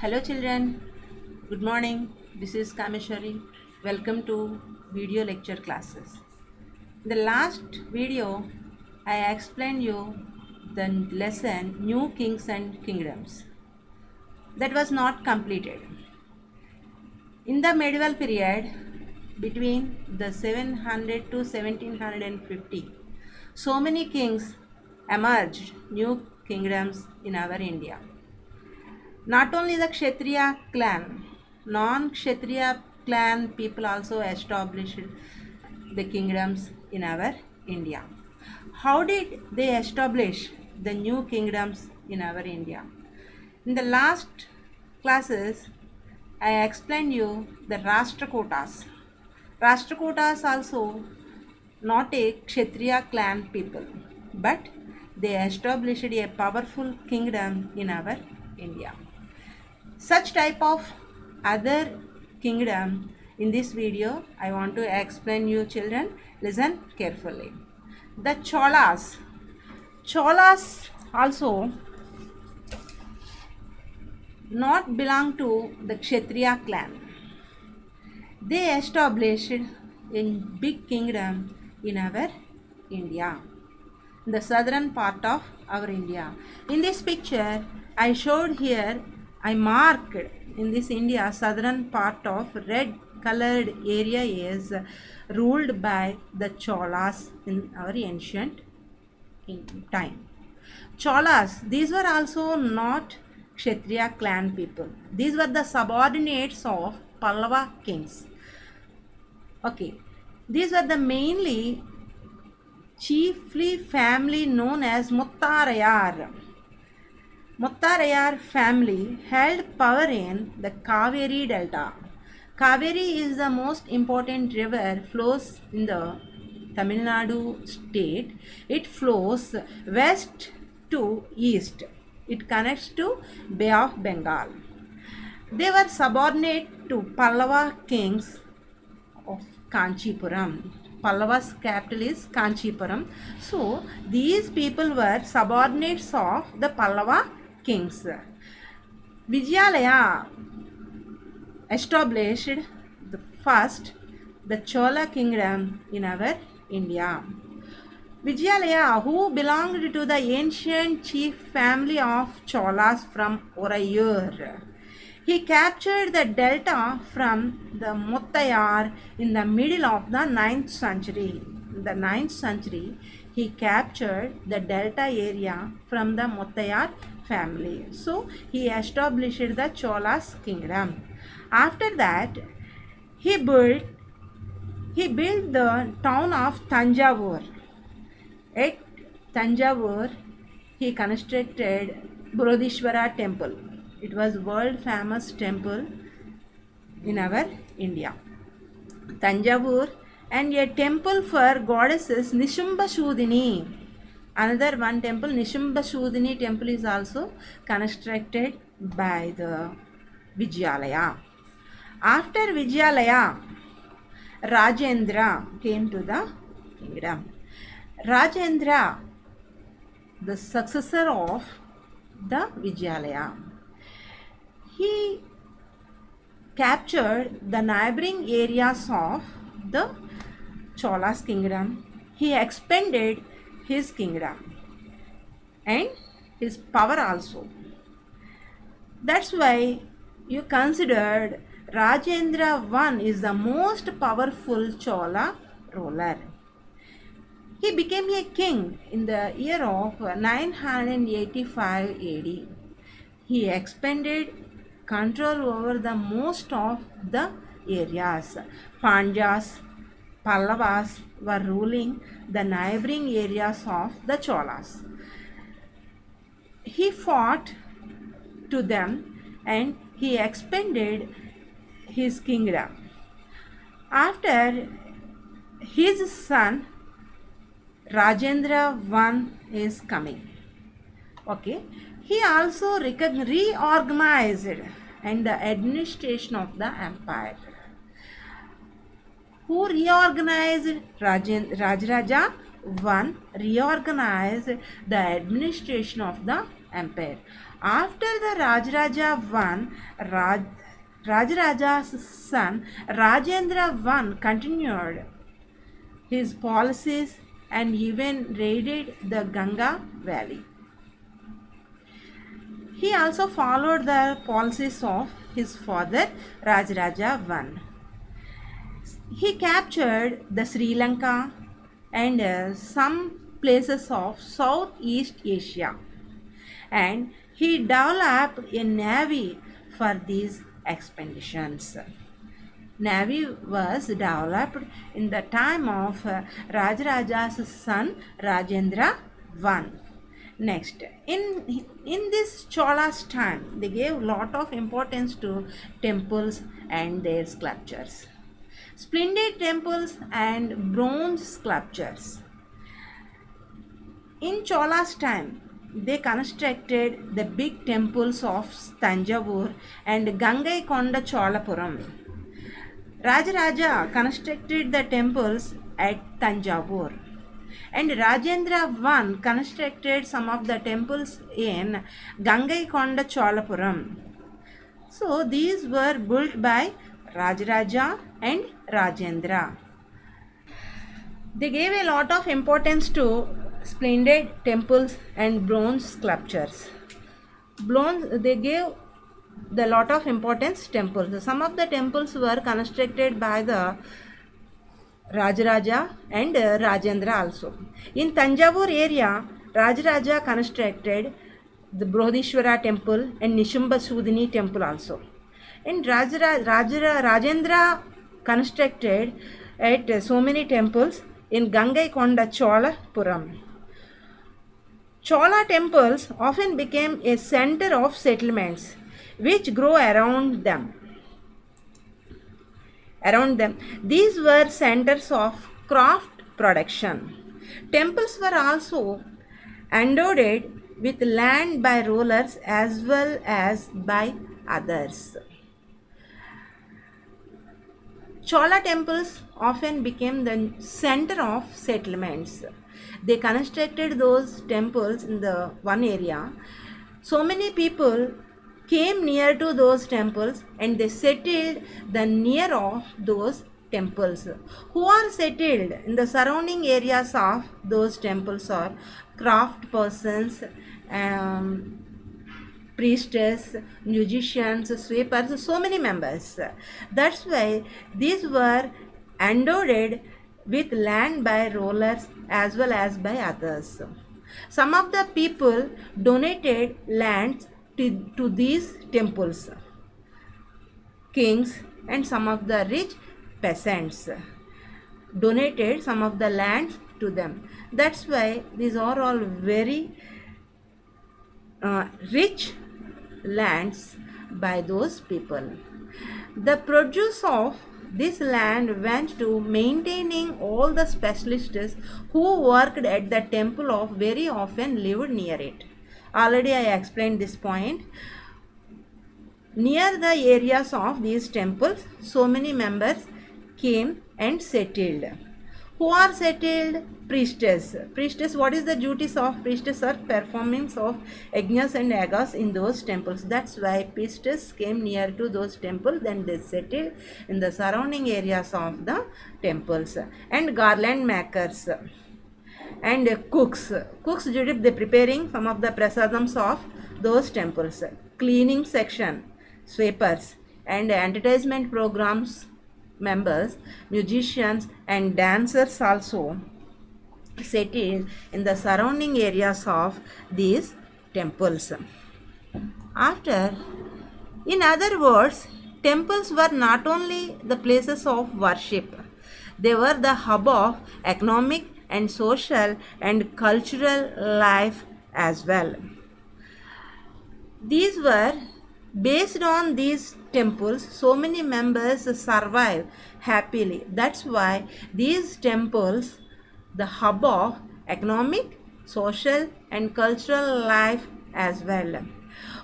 Hello children, good morning. This is Kameshwari. Welcome to video lecture classes. In the last video, I explained you the lesson New Kings and Kingdoms. That was not completed. In the medieval period, between the 700 to 1750, so many kings emerged, new kingdoms in our India. Not only the Kshatriya clan, non-Kshatriya clan people also established the kingdoms in our India. How did they establish the new kingdoms in our India? In the last classes, I explained you the Rashtrakutas. Rashtrakutas also not a Kshatriya clan people, but they established a powerful kingdom in our India. Such type of other kingdom in this video I want to explain you children. Listen carefully. The Cholas. Cholas also not belong to the Kshatriya clan. They established a big kingdom in our India, the southern part of our India. In this picture I showed here, I marked in this India southern part of red colored area is ruled by the Cholas in our ancient time. Cholas, these were also not Kshatriya clan people. These were the subordinates of Pallava kings. Okay, these were the mainly chiefly family known as Muttarayar. Muttarayar family held power in the Kaveri Delta. Kaveri is the most important river, flows in the Tamil Nadu state. It flows west to east. It connects to Bay of Bengal. They were subordinate to Pallava kings of Kanchipuram. Pallava's capital is Kanchipuram. So these people were subordinates of the Pallava kings. Vijayalaya established the Chola kingdom in our India. Vijayalaya, who belonged to the ancient chief family of Cholas from Orayur. He captured the delta from the Muttayar in the middle of the 9th century. In the 9th century, he captured the delta area from the Muttayar family. So, he established the Cholas kingdom. After that, he built the town of Tanjavur. At Tanjavur, he constructed Brodishwara temple. It was world famous temple in our India. Tanjavur and a temple for goddesses Nishumbashudini. Another one temple, Nishumbashudini temple, is also constructed by the Vijayalaya. After Vijayalaya, Rajendra came to the kingdom. Rajendra, the successor of the Vijayalaya, he captured the neighboring areas of the Chola's kingdom. He expanded his kingdom and his power also. That's why you considered Rajendra I is the most powerful Chola ruler. He became a king in the year of 985 AD. He expanded control over the most of the areas. Pandyas, Pallavas were ruling the neighboring areas of the Cholas. He fought to them and he expanded his kingdom. After his son Rajendra I is coming. Okay. He also reorganized and the administration of the empire. Who reorganized? Rajaraja I reorganized the administration of the empire. After the Rajaraja Rajaraja's son Rajendra I continued his policies and even raided the Ganga valley. He also followed the policies of his father Rajaraja I. He captured the Sri Lanka and some places of Southeast Asia, and he developed a navy for these expeditions. Navy was developed in the time of Rajaraja's son Rajendra I. Next, in this Chola's time, they gave lot of importance to temples and their sculptures. Splendid temples and bronze sculptures. In Chola's time, they constructed the big temples of Tanjavur and Gangaikonda Cholapuram. Rajaraja constructed the temples at Tanjavur, and Rajendra I constructed some of the temples in Gangaikonda Cholapuram. So these were built by Rajaraja and Rajendra. They gave a lot of importance to splendid temples and bronze sculptures. They gave the lot of importance temples. Some of the temples were constructed by the Rajaraja and Rajendra also. In Tanjavur area, Rajaraja constructed the Brohdishwara temple and Nishumba Sudhini temple also. And Rajendra constructed at so many temples in Gangaikonda Cholapuram. Chola temples often became a center of settlements which grew around them. These were centers of craft production. Temples were also endowed with land by rulers as well as by others. Chola temples often became the center of settlements. They constructed those temples in the one area. So many people came near to those temples and they settled the near of those temples. Who are settled in the surrounding areas of those temples are craft persons, priestess, musicians, sweepers, so many members. That's why these were endowed with land by rulers as well as by others. Some of the people donated lands to these temples. Kings and some of the rich peasants donated some of the lands to them. That's why these are all very rich lands by those people. The produce of this land went to maintaining all the specialists who worked at the temple of very often lived near it. Already I explained this point. Near the areas of these temples, so many members came and settled. Who are settled? Priestess. Priestess, what is the duties of priestess? Are performing of yajnas and yagas in those temples. That's why priestess came near to those temples, then they settled in the surrounding areas of the temples. And garland makers and cooks. Cooks did they preparing some of the prasadams of those temples. Cleaning section, sweepers, and advertisement programs members, musicians and dancers also settled in the surrounding areas of these temples. In other words, temples were not only the places of worship, they were the hub of economic and social and cultural life as well. These were based on these temples, so many members survive happily. That's why these temples, the hub of economic, social and cultural life as well.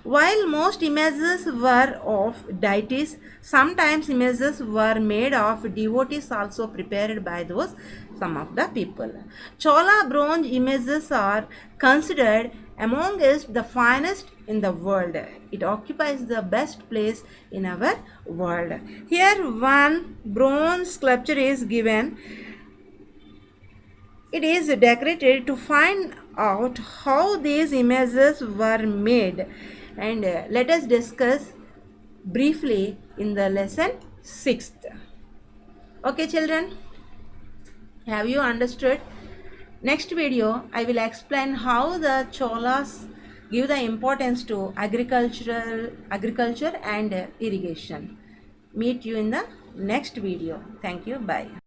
While most images were of deities, sometimes images were made of devotees also prepared by those some of the people. Chola bronze images are considered amongst the finest in the world. It occupies the best place in our world. Here one bronze sculpture is given. It is decorated to find out how these images were made, and let us discuss briefly in the lesson 6th. Okay children, have you understood? Next video I will explain how the Cholas give the importance to agriculture and irrigation. Meet you in the next video. Thank you. Bye.